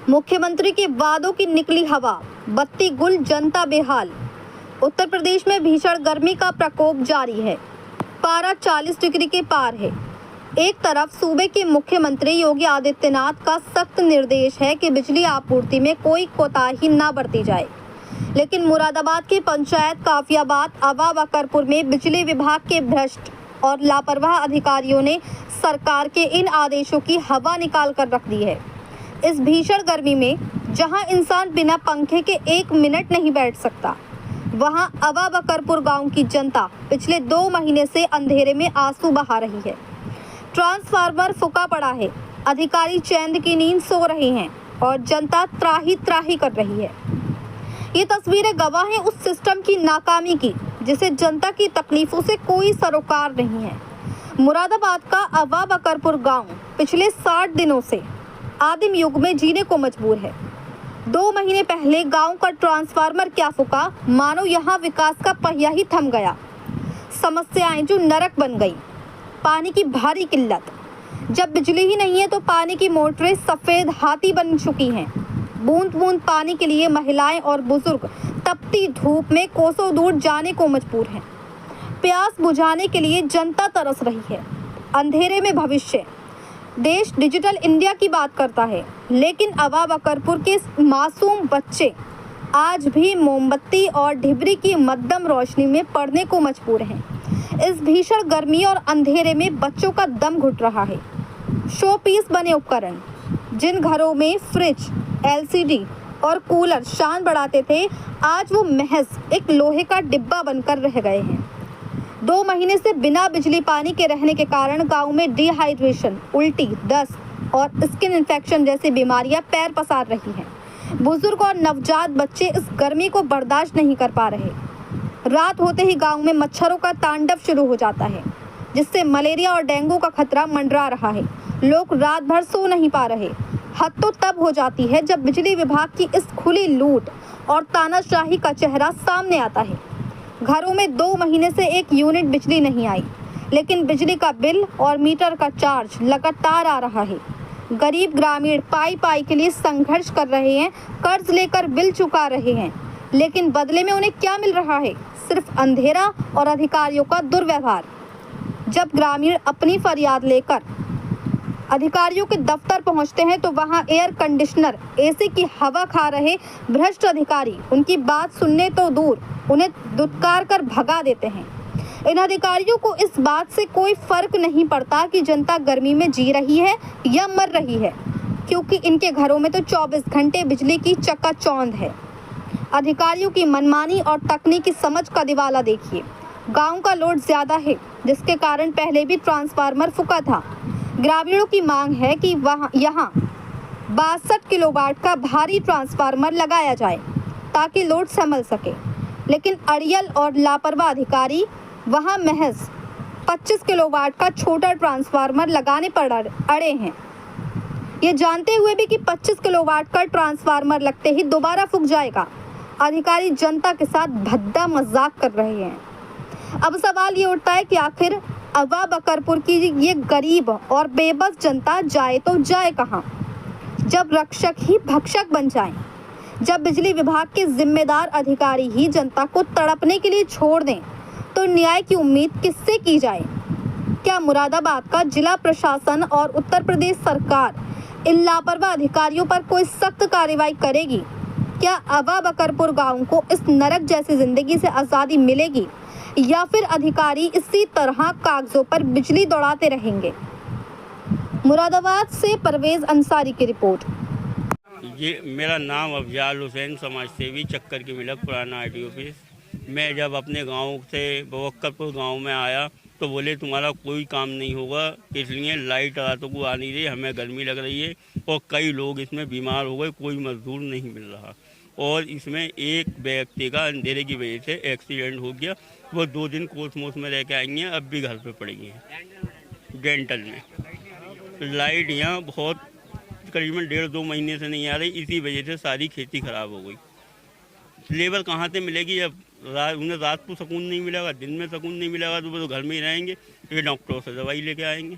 मुख्यमंत्री के वादों की निकली हवा, बत्ती गुल, जनता बेहाल। उत्तर प्रदेश में भीषण गर्मी का प्रकोप जारी है। पारा 40 डिग्री के पार है। एक तरफ सूबे के मुख्यमंत्री योगी आदित्यनाथ का सख्त निर्देश है कि बिजली आपूर्ति में कोई कोताही न बरती जाए, लेकिन मुरादाबाद के पंचायत काफियाबाद अवा बकरपुर में बिजली विभाग के भ्रष्ट और लापरवाह अधिकारियों ने सरकार के इन आदेशों की हवा निकाल कर रख दी है। इस भीषण गर्मी में जहां इंसान बिना पंखे के 1 मिनट नहीं बैठ सकता, वहां अवा बकरपुर गांव की जनता पिछले 2 महीने से अंधेरे में आंसू बहा रही है। ट्रांसफार्मर फूका पड़ा है, अधिकारी चैन की नींद सो रहे हैं और जनता त्राही त्राही कर रही है। ये तस्वीरें गवाह हैं उस सिस्टम की नाकामी की जिसे जनता की तकलीफों से कोई सरोकार नहीं है। मुरादाबाद का अवा बकरपुर गांव पिछले 60 दिनों से आदिम युग में जीने को मजबूर है। 2 महीने पहले गांव का ट्रांसफार्मर क्या फूका, मानो यहाँ विकास का पहिया ही थम गया। समस्याएं जो नरक बन गई। पानी की भारी किल्लत, जब बिजली ही नहीं है तो पानी की मोटरें सफेद हाथी बन चुकी हैं। बूंद बूंद पानी के लिए महिलाएं और बुजुर्ग तपती धूप में कोसों दूर जाने को मजबूर हैं। प्यास बुझाने के लिए जनता तरस रही है। अंधेरे में भविष्य। देश डिजिटल इंडिया की बात करता है, लेकिन अवा बकरपुर के मासूम बच्चे आज भी मोमबत्ती और ढिबरी की मध्यम रोशनी में पढ़ने को मजबूर हैं। इस भीषण गर्मी और अंधेरे में बच्चों का दम घुट रहा है। शो पीस बने उपकरण, जिन घरों में फ्रिज, एलसीडी और कूलर शान बढ़ाते थे, आज वो महज एक लोहे का डिब्बा बनकर रह गए हैं। 2 महीने से बिना बिजली पानी के रहने के कारण गांव में डिहाइड्रेशन, उल्टी, दस्त और स्किन इन्फेक्शन जैसी बीमारियां पैर पसार रही हैं। बुजुर्ग और नवजात बच्चे इस गर्मी को बर्दाश्त नहीं कर पा रहे। रात होते ही गांव में मच्छरों का तांडव शुरू हो जाता है, जिससे मलेरिया और डेंगू का खतरा मंडरा रहा है। लोग रात भर सो नहीं पा रहे। हद तो तब हो जाती है जब बिजली विभाग की इस खुली लूट और तानाशाही का चेहरा सामने आता है। घरों में 2 महीने से 1 यूनिट बिजली नहीं आई, लेकिन बिजली का बिल और मीटर का चार्ज लगातार आ रहा है। गरीब ग्रामीण पाई के लिए संघर्ष कर रहे हैं, कर्ज लेकर बिल चुका रहे हैं, लेकिन बदले में उन्हें क्या मिल रहा है? सिर्फ अंधेरा और अधिकारियों का दुर्व्यवहार। जब ग्रामीण अपनी फरियाद लेकर अधिकारियों के दफ्तर पहुंचते हैं तो वहां एयर कंडीशनर, एसी की हवा खा रहे भ्रष्ट अधिकारी उनकी बात सुनने तो दूर, उन्हें दुत्कार कर भगा देते हैं। इन अधिकारियों को इस बात से कोई फर्क नहीं पड़ता कि जनता गर्मी में जी रही है या मर रही है, क्योंकि इनके घरों में तो 24 घंटे बिजली की चकाचौंध है। अधिकारियों की मनमानी और तकनीकी समझ का दिवाला देखिए। गांव का लोड ज्यादा है, जिसके कारण पहले भी ट्रांसफार्मर फूका था। ग्रामीणों की मांग है कि यहाँ 62 किलोवाट का भारी ट्रांसफार्मर लगाया जाए ताकि लोड संभल सके, लेकिन अड़ियल और लापरवाह अधिकारी वहां महज 25 किलोवाट का छोटा ट्रांसफार्मर लगाने पर अड़े हैं। ये जानते हुए भी कि 25 किलोवाट का ट्रांसफार्मर लगते ही दोबारा फूक जाएगा। अधिकारी जनता के साथ भद्दा मजाक कर रहे हैं। अब सवाल ये उठता है कि आखिर अवा बकरपुर की ये गरीब और बेबस जनता जाए तो जाए कहाँ, जब रक्षक ही भक्षक बन जाएं, जब बिजली विभाग के जिम्मेदार अधिकारी ही जनता को तड़पने के लिए छोड़ दें, तो न्याय की उम्मीद किससे की जाए? क्या मुरादाबाद का जिला प्रशासन और उत्तर प्रदेश सरकार इन लापरवाह अधिकारियों पर कोई सख्त कार्रवाई करेगी? क्या अवा बकरपुर गांव को इस नरक जैसी जिंदगी से आज़ादी मिलेगी, या फिर अधिकारी इसी तरह कागजों पर बिजली दौड़ाते रहेंगे? मुरादाबाद से परवेज अंसारी की रिपोर्ट। ये मेरा नाम अफजाल हुसैन, समाज सेवी, चक्कर की मिलक, पुराना आरटी ऑफिस। मैं जब अपने गांव से बकरपुर गांव में आया तो बोले तुम्हारा कोई काम नहीं होगा, इसलिए लाइट रातों को आ नहीं रही, हमें गर्मी लग रही है और कई लोग इसमें बीमार हो गए, कोई मजदूर नहीं मिल रहा। और इसमें एक व्यक्ति का अंधेरे की वजह से एक्सीडेंट हो गया। वो 2 दिन कोसमोस में रह के आएंगे, अब भी घर पे पड़ेंगे डेंटल में। लाइट यहाँ बहुत करीबन 1.5-2 महीने से नहीं आ रही, इसी वजह से सारी खेती खराब हो गई। लेबर कहाँ से मिलेगी? अब उन्हें रात को सुकून नहीं मिलेगा, दिन में सुकून नहीं मिलेगा, तो वो तो घर में ही रहेंगे, फिर डॉक्टरों से दवाई लेके आएंगे।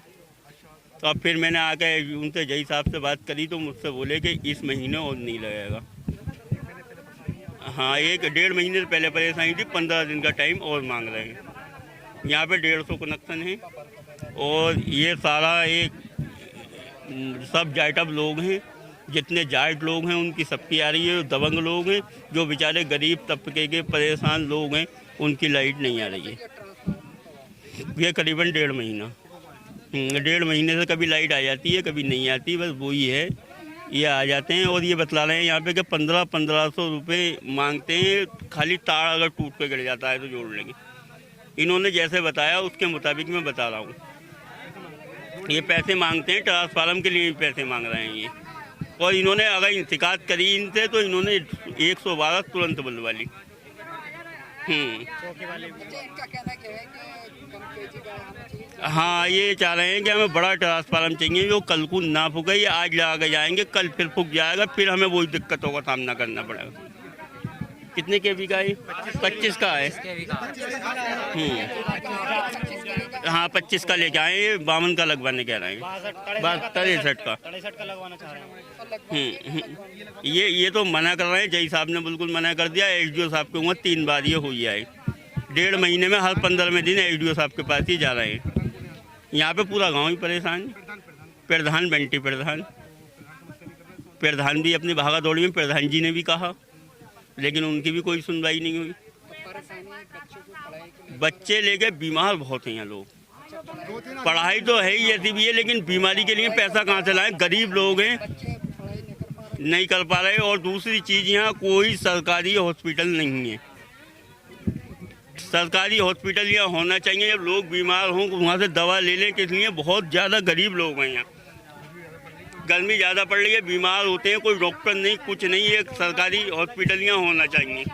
तो अब फिर मैंने आके उनसे जय साहब से बात करी तो मुझसे बोले कि इस महीने और नहीं लगेगा। हाँ, 1-1.5 महीने से पहले परेशानी थी, 15 दिन का टाइम और मांग रहे हैं। यहाँ पे 150 कनेक्शन है और ये सारा एक सब जाटअप लोग हैं, जितने जाट लोग हैं उनकी सबकी आ रही है। दबंग लोग हैं जो बेचारे गरीब तबके के परेशान लोग हैं, उनकी लाइट नहीं आ रही है। ये करीबन 1.5 महीना 1.5 महीने से कभी लाइट आ जाती है, कभी नहीं आती, बस वही है। ये आ जाते हैं और ये बतला रहे हैं यहाँ पे कि 1500 रुपये मांगते हैं, खाली तार अगर टूट के गिर जाता है तो जोड़ लेंगे। इन्होंने जैसे बताया उसके मुताबिक मैं बता रहा हूँ। ये पैसे मांगते हैं, ट्रांसफार्मर के लिए भी पैसे मांग रहे हैं ये। और इन्होंने अगर इंतकाद करी इनसे तो इन्होंने 112 तुरंत बुलवा ली। हाँ, ये चाह रहे हैं कि हमें बड़ा ट्रांसफार्मर चाहिए जो कल को ना फूके, ये आज लगा के जाएंगे, कल फिर फूक जाएगा, फिर हमें वही दिक्कतों का सामना करना पड़ेगा। कितने केवी का है? 25 का है। हाँ, 25 का लेके आए, ये 52 का लगवाने कह रहे हैं, 63 का लगवाना चाह रहे हैं। ये तो मना कर रहे हैं, जय साहब ने बिल्कुल मना कर दिया। एसडीओ साहब के उम्र 3 बार ये हुई है, 1.5 महीने में हर 15वें दिन एसडीओ साहब के पास ही जा रहे हैं। यहाँ पे पूरा गांव ही परेशान है। प्रधान बंटी प्रधान भी अपनी भागा दौड़ी में, प्रधान जी ने भी कहा, लेकिन उनकी भी कोई सुनवाई नहीं हुई। बच्चे लेके बीमार बहुत हैं यहाँ लोग। पढ़ाई तो है ही ऐसी भी है, लेकिन बीमारी के लिए पैसा कहाँ से लाएं? गरीब लोग हैं, नहीं कर पा रहे। और दूसरी चीज़, यहाँ कोई सरकारी हॉस्पिटल नहीं है। सरकारी हॉस्पिटल यहाँ होना चाहिए। जब लोग बीमार हों वहाँ से दवा ले लें, किस लिए? बहुत ज़्यादा गरीब लोग हैं यहाँ। गर्मी ज़्यादा पड़ रही है, बीमार होते हैं, कोई डॉक्टर नहीं, कुछ नहीं। एक सरकारी हॉस्पिटल यहाँ होना चाहिए।